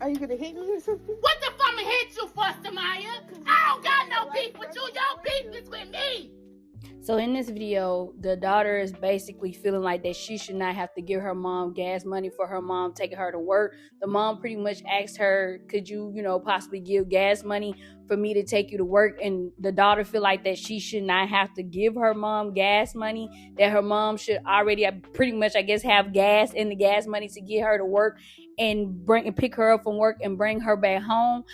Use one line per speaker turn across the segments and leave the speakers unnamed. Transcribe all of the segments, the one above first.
Are you gonna hit me or something?
What the fuck I'ma hit you for, Samaya? I don't got no beef with you. Your beef is with me.
So in this video, the daughter is basically feeling like that she should not have to give her mom gas money for her mom taking her to work. The mom pretty much asked her, could you, possibly give gas money for me to take you to work? And the daughter feel like that she should not have to give her mom gas money, that her mom should already pretty much, I guess, have gas in the gas money to get her to work and pick her up from work and bring her back home.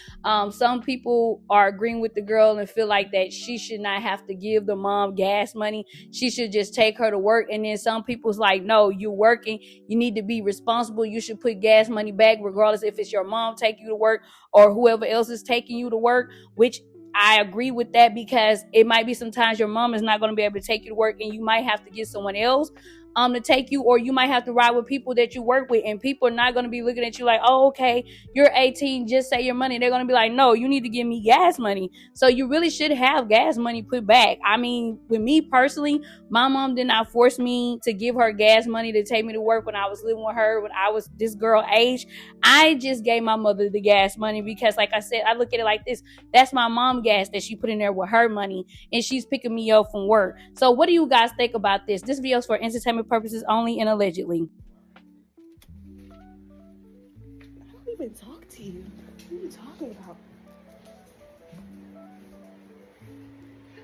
Some people are agreeing with the girl and feel like that she should not have to give the mom gas money. She should just take her to work. And then some people's like, no, you're working. You need to be responsible. You should put gas money back, regardless if it's your mom taking you to work or whoever else is taking you to work, which I agree with that, because it might be sometimes your mom is not going to be able to take you to work and you might have to get someone else to take you, or you might have to ride with people that you work with, and people are not going to be looking at you like, oh, okay, you're 18, just say your money. They're going to be like, no, you need to give me gas money. So you really should have gas money put back. I mean, with me personally, my mom did not force me to give her gas money to take me to work when I was living with her, when I was this girl age. I just gave my mother the gas money because, like I said, I look at it like this. That's my mom gas that she put in there with her money, and she's picking me up from work. So what do you guys think about this? This video is for entertainment purposes only and allegedly.
I don't even talk to you. What are you talking about?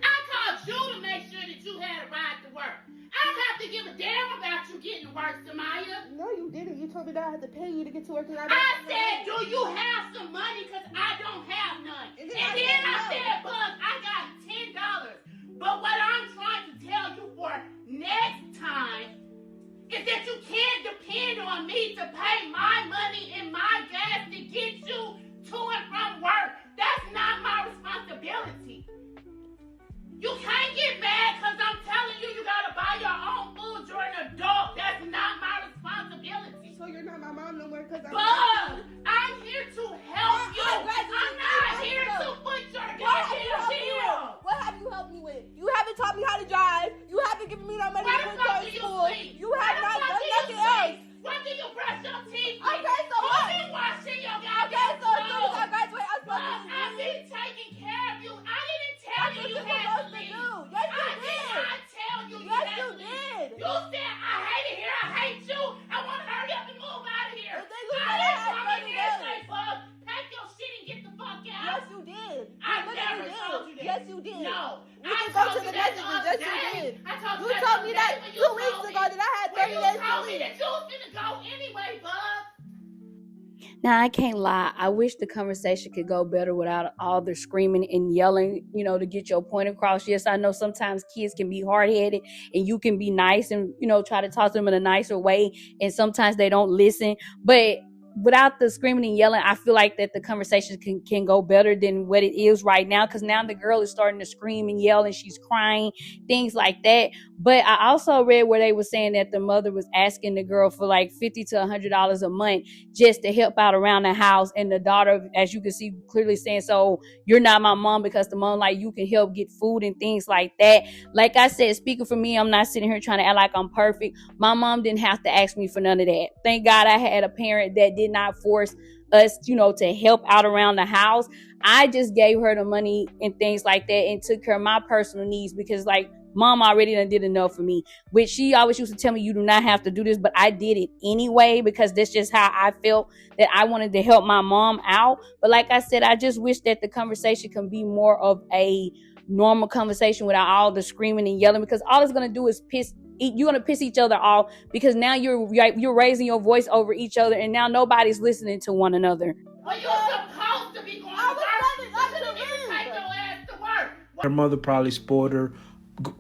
I called you to make sure that you had a ride to work. I don't have to give a damn about you getting to work, Samaya.
No, you didn't. You told me that I had to pay you to get to work. And
I said, do you have some money? Because I don't have none. And then I said, Bug, I got $10. But what I'm trying to tell you for next time is that you can't depend on me to pay my money and my gas to get you to and from work. That's not my responsibility. You can't get mad because I'm telling you you gotta buy your own food. You're an adult. That's not my responsibility.
So you're not my mom no more because
Bug, I'm here to help you. I'm not here to put your goddamn bill.
What have you helped me with? You haven't taught me how to drive. You haven't given me no money to put towards school. You have not done nothing else.
When do you brush your teeth?
Okay, so what?
Who's been washing your
Okay,
goddamn
so as soon as I
clothes?
graduate, I'm supposed to
I've been taking care of you. I didn't tell
That's
you
what
you
you're
had to
supposed to
leave.
do. Yes, you
I did
did.
not tell you you
Yes,
had
you
to leave.
did.
You said, I hate it here. I hate you. I want to hurry up and move out of here.
But then you
I
said I
didn't
had
come in
30
here and say,
days.
Bug, pack your shit and get the fuck out.
Yes, you did.
I
You
never
literally
told you that.
Yes, you did.
No.
We
I
can go
told
to
you
the
that
messages.
the
Yes,
other
you
day.
did.
I told
You
that
told
the
me
other
that
day when you
2 weeks
told
ago that I had
when
30
you
days to
told me
leave.
that you was gonna go anyway, Bug.
Now, I can't lie. I wish the conversation could go better without all the screaming and yelling, to get your point across. Yes, I know sometimes kids can be hard-headed and you can be nice and, try to talk to them in a nicer way. And sometimes they don't listen. But without the screaming and yelling, I feel like that the conversation can go better than what it is right now. Because now the girl is starting to scream and yell and she's crying, things like that. But I also read where they were saying that the mother was asking the girl for like $50 to $100 a month just to help out around the house. And the daughter, as you can see, clearly saying, so you're not my mom, because the mom, like, you can help get food and things like that. Like I said, speaking for me, I'm not sitting here trying to act like I'm perfect. My mom didn't have to ask me for none of that. Thank God I had a parent that did not force us, to help out around the house. I just gave her the money and things like that and took care of my personal needs, because, like, mom already done did enough for me, which she always used to tell me, you do not have to do this, but I did it anyway, because that's just how I felt, that I wanted to help my mom out. But like I said, I just wish that the conversation can be more of a normal conversation without all the screaming and yelling, because all it's going to do is you're going to piss each other off, because now you're raising your voice over each other, and now nobody's listening to one another.
Well, you're supposed to be going to work. You shouldn't even take your ass to work.
Her mother probably spoiled her.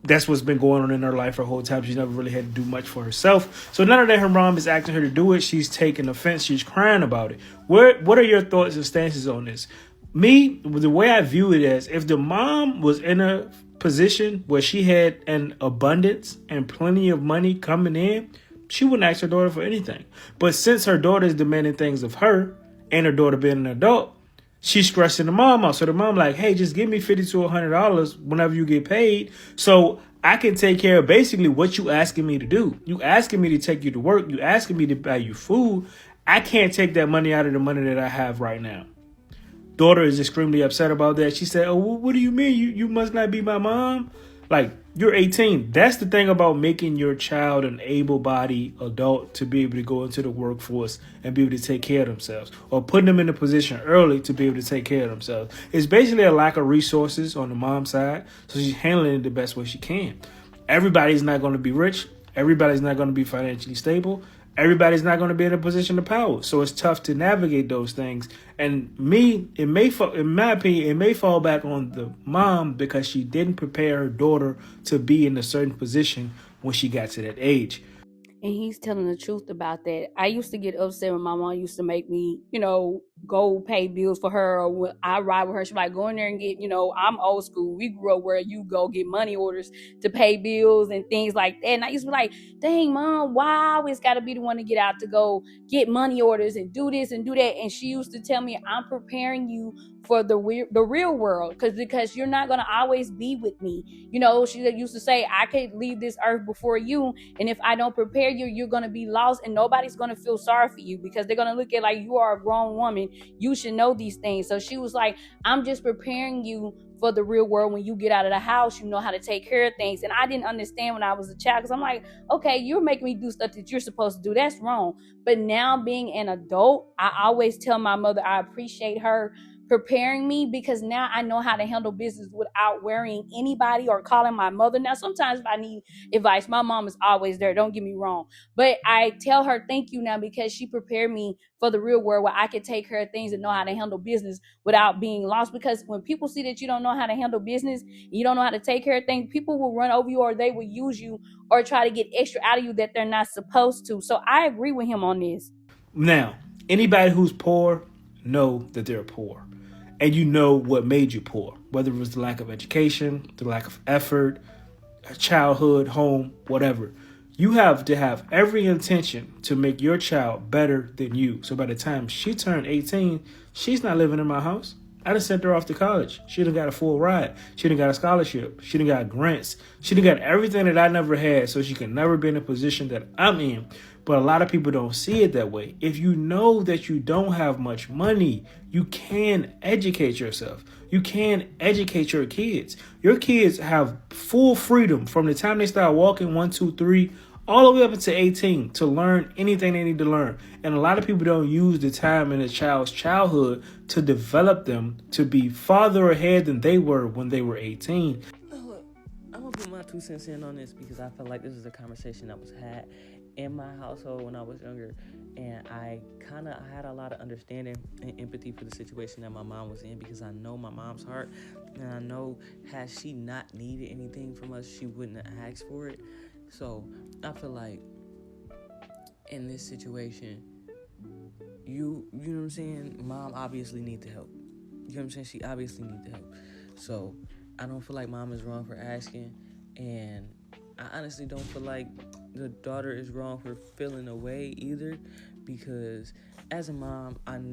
That's what's been going on in her life her whole time. She's never really had to do much for herself. So none of that her mom is asking her to do it. She's taking offense. She's crying about it. What are your thoughts and stances on this? Me, the way I view it is, if the mom was in a position where she had an abundance and plenty of money coming in, she wouldn't ask her daughter for anything. But since her daughter is demanding things of her, and her daughter being an adult, she's stressing the mom out. So the mom like, hey, just give me $50 to $100 whenever you get paid, so I can take care of basically what you asking me to do. You asking me to take you to work. You asking me to buy you food. I can't take that money out of the money that I have right now. Daughter is extremely upset about that. She said, oh, what do you mean? You must not be my mom? Like, you're 18. That's the thing about making your child an able-bodied adult to be able to go into the workforce and be able to take care of themselves, or putting them in a position early to be able to take care of themselves. It's basically a lack of resources on the mom's side, so she's handling it the best way she can. Everybody's not going to be rich. Everybody's not going to be financially stable. Everybody's not going to be in a position of power. So it's tough to navigate those things. And in my opinion, it may fall back on the mom because she didn't prepare her daughter to be in a certain position when she got to that age.
And he's telling the truth about that. I used to get upset when my mom used to make me, go pay bills for her, or when I ride with her, she's like, go in there and get, I'm old school. We grew up where you go get money orders to pay bills and things like that. And I used to be like, dang, Mom, why I always got to be the one to get out to go get money orders and do this and do that? And she used to tell me, I'm preparing you for the real world, because you're not going to always be with me. She used to say, I can't leave this earth before you. And if I don't prepare you, you're going to be lost, and nobody's going to feel sorry for you, because they're going to look at like you are a grown woman. You should know these things. So she was like, I'm just preparing you for the real world. When you get out of the house, you know how to take care of things. And I didn't understand when I was a child, because I'm like, okay, you're making me do stuff that you're supposed to do. That's wrong. But now being an adult, I always tell my mother I appreciate her preparing me, because now I know how to handle business without worrying anybody or calling my mother. Now, sometimes if I need advice, my mom is always there. Don't get me wrong. But I tell her thank you now, because she prepared me for the real world, where I can take care of things and know how to handle business without being lost. Because when people see that you don't know how to handle business, you don't know how to take care of things, people will run over you, or they will use you, or try to get extra out of you that they're not supposed to. So I agree with him on this.
Now, anybody who's poor know that they're poor. And you know what made you poor, whether it was the lack of education, the lack of effort, childhood, home, whatever. You have to have every intention to make your child better than you. So by the time she turned 18, she's not living in my house. I done sent her off to college. She done got a full ride. She done got a scholarship. She done got grants. She done got everything that I never had, so she can never be in a position that I'm in. But a lot of people don't see it that way. If you know that you don't have much money, you can educate yourself. You can educate your kids. Your kids have full freedom from the time they start walking 1, 2, 3, all the way up until 18 to learn anything they need to learn. And a lot of people don't use the time in a child's childhood to develop them to be farther ahead than they were when they were 18.
Look, I'm going to put my 2 cents in on this, because I feel like this is a conversation that was had in my household when I was younger, and I had a lot of understanding and empathy for the situation that my mom was in, because I know my mom's heart, and I know had she not needed anything from us, she wouldn't have asked for it. So I feel like in this situation, you know what I'm saying, mom obviously need the help. You know what I'm saying? She obviously need the help. So I don't feel like mom is wrong for asking, and I honestly don't feel like the daughter is wrong for feeling away either, because as a mom of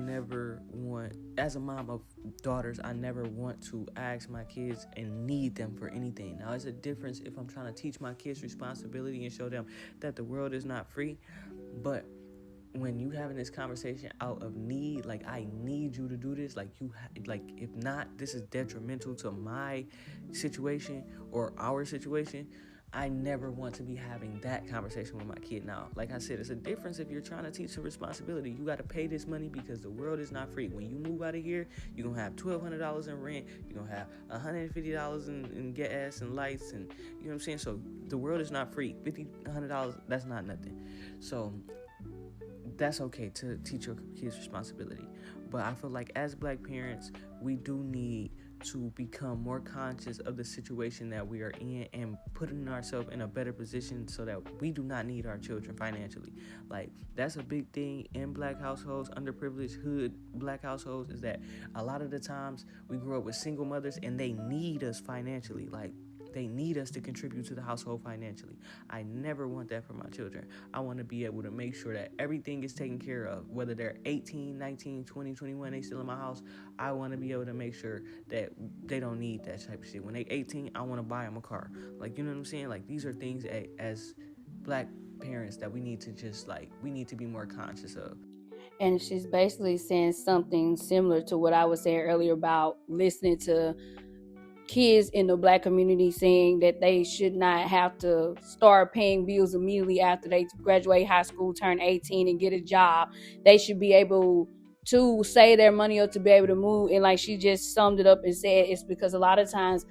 daughters, I never want to ask my kids and need them for anything. Now, there's a difference if I'm trying to teach my kids responsibility and show them that the world is not free, but when you having this conversation out of need, like, I need you to do this, like, if not, this is detrimental to my situation or our situation, I never want to be having that conversation with my kid. Now, like I said, it's a difference if you're trying to teach them responsibility. You got to pay this money, because the world is not free. When you move out of here, you're going to have $1,200 in rent. You're going to have $150 in gas and lights, and you know what I'm saying? So the world is not free. $100, that's not nothing. So that's okay to teach your kids responsibility. But I feel like as Black parents, we do need to become more conscious of the situation that we are in and putting ourselves in a better position so that we do not need our children financially. Like, that's a big thing in Black households, underprivileged hood Black households, is that a lot of the times we grow up with single mothers and they need us financially. Like, they need us to contribute to the household financially. I never want that for my children. I want to be able to make sure that everything is taken care of, whether they're 18, 19, 20, 21, they still in my house. I want to be able to make sure that they don't need that type of shit. When they 18, I want to buy them a car. Like, you know what I'm saying? Like, these are things as Black parents that we need to we need to be more conscious of.
And she's basically saying something similar to what I was saying earlier about listening to kids in the Black community saying that they should not have to start paying bills immediately after they graduate high school, turn 18 and get a job. They should be able to save their money up to be able to move. And like she just summed it up and said, it's because a lot of times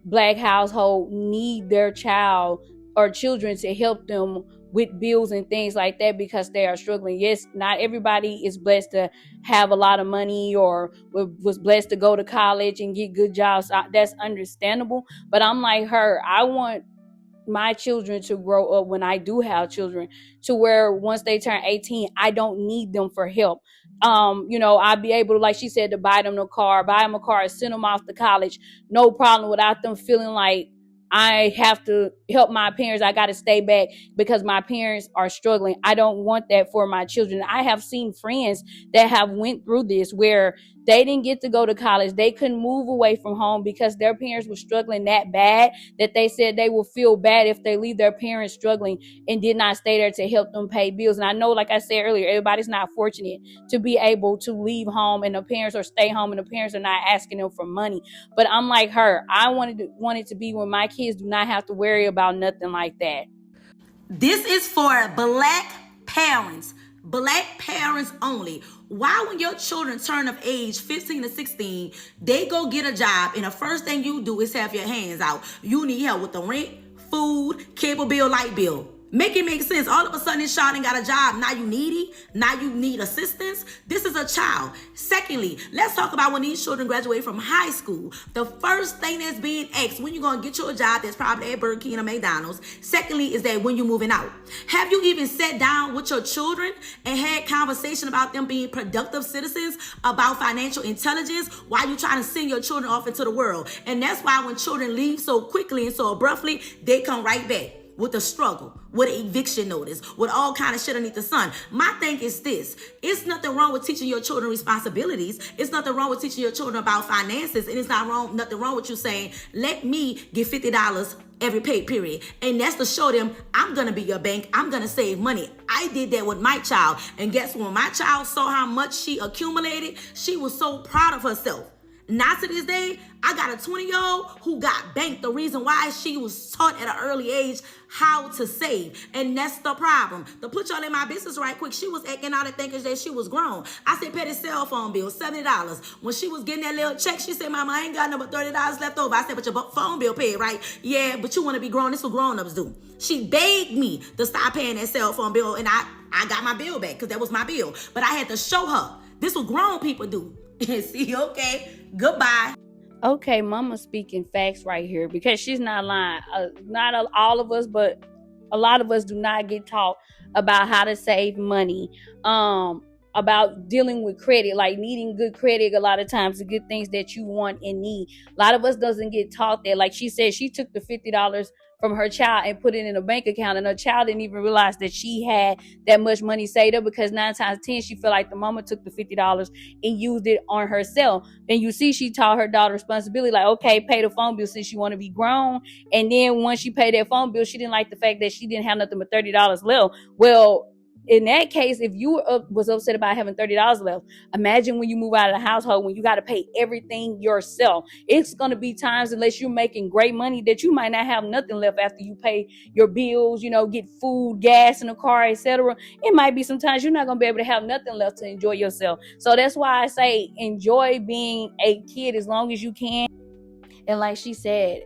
Black household need their child or children to help them with bills and things like that because they are struggling. Yes, not everybody is blessed to have a lot of money or was blessed to go to college and get good jobs. That's understandable. But I'm like her. I want my children to grow up, when I do have children, to where once they turn 18, I don't need them for help. I'd be able to, like she said, to buy them a car, send them off to college, no problem, without them feeling like I have to help my parents. I got to stay back because my parents are struggling. I don't want that for my children. I have seen friends that have went through this where they didn't get to go to college. They couldn't move away from home because their parents were struggling that bad that they said they will feel bad if they leave their parents struggling and did not stay there to help them pay bills. And I know, like I said earlier, everybody's not fortunate to be able to leave home and the parents or stay home and the parents are not asking them for money. But I'm like her. I want it to be when my kids do not have to worry about nothing like that.
This is for Black parents. Black parents only. Why, when your children turn of age 15 to 16, they go get a job and the first thing you do is have your hands out. You need help with the rent, food, cable bill, light bill. Make it make sense. All of a sudden, this child ain't got a job. Now you needy. Now you need assistance. This is a child. Secondly, let's talk about when these children graduate from high school. The first thing that's being asked when you're going to get you a job that's probably at Burger King or McDonald's. Secondly, is that when you're moving out. Have you even sat down with your children and had conversation about them being productive citizens, about financial intelligence, while you trying to send your children off into the world? And that's why when children leave so quickly and so abruptly, they come right back with a struggle, with an eviction notice, with all kind of shit underneath the sun. My thing is this: it's nothing wrong with teaching your children responsibilities. It's nothing wrong with teaching your children about finances, and it's nothing wrong with you saying, "Let me get $50 every pay period," and that's to show them I'm gonna be your bank. I'm gonna save money. I did that with my child, and guess what? When my child saw how much she accumulated, she was so proud of herself. Not to this day, I got a 20-year-old who got banked. The reason why she was taught at an early age how to save. And that's the problem. To put y'all in my business right quick, she was acting out and thinking that she was grown. I said, pay the cell phone bill, $70. When she was getting that little check, she said, "Mama, I ain't got no but $30 left over." I said, "But your phone bill paid, right?" "Yeah, but you want to be grown. This is what grown-ups do." She begged me to stop paying that cell phone bill, and I got my bill back because that was my bill. But I had to show her this is what grown people do. See, okay, goodbye.
Okay, mama speaking facts right here because she's not lying. Not all of us, but a lot of us do not get taught about how to save money, about dealing with credit, like needing good credit a lot of times to get things that you want and need. A lot of us doesn't get taught that. Like she said, she took the $50 from her child and put it in a bank account, and her child didn't even realize that she had that much money saved up because 9 times 10 she felt like the mama took the $50 and used it on herself. And you see, she taught her daughter responsibility, like, okay, pay the phone bill since you want to be grown. And then once she paid that phone bill, she didn't like the fact that she didn't have nothing but $30 left. Well, in that case, if you was upset about having $30 left, imagine when you move out of the household, when you got to pay everything yourself. It's going to be times, unless you're making great money, that you might not have nothing left after you pay your bills, get food, gas in the car, etc. It might be sometimes you're not going to be able to have nothing left to enjoy yourself. So that's why I say enjoy being a kid as long as you can. And like she said,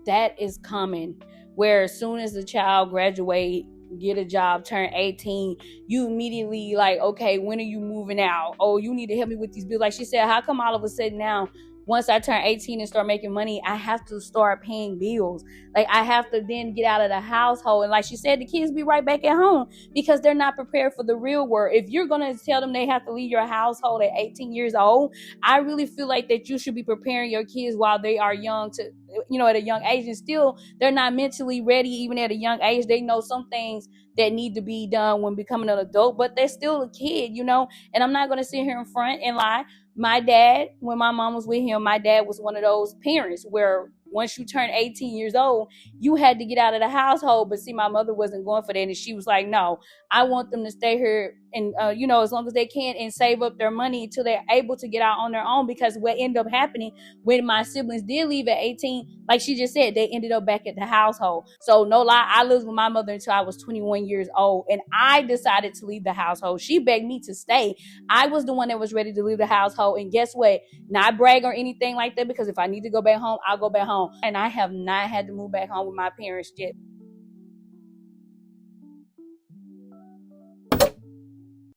that is common, where as soon as the child graduate, get a job, turn 18, you immediately like, okay, when are you moving out? Oh, you need to help me with these bills. Like she said, how come all of a sudden now, once I turn 18 and start making money, I have to start paying bills? Like I have to then get out of the household. And like she said, the kids be right back at home because they're not prepared for the real world. If you're going to tell them they have to leave your household at 18 years old, I really feel like that you should be preparing your kids while they are young to, at a young age. And still, they're not mentally ready even at a young age. They know some things that need to be done when becoming an adult, but they're still a kid, and I'm not going to sit here in front and lie. My dad, when my mom was with him, my dad was one of those parents where once you turn 18 years old, you had to get out of the household. But see, my mother wasn't going for that. And she was like, no, I want them to stay here and, as long as they can and save up their money until they're able to get out on their own. Because what ended up happening when my siblings did leave at 18, like she just said, they ended up back at the household. So no lie, I lived with my mother until I was 21 years old. And I decided to leave the household. She begged me to stay. I was the one that was ready to leave the household. And guess what? Not brag or anything like that, because if I need to go back home, I'll go back home. And I have not had to move back home with my parents yet.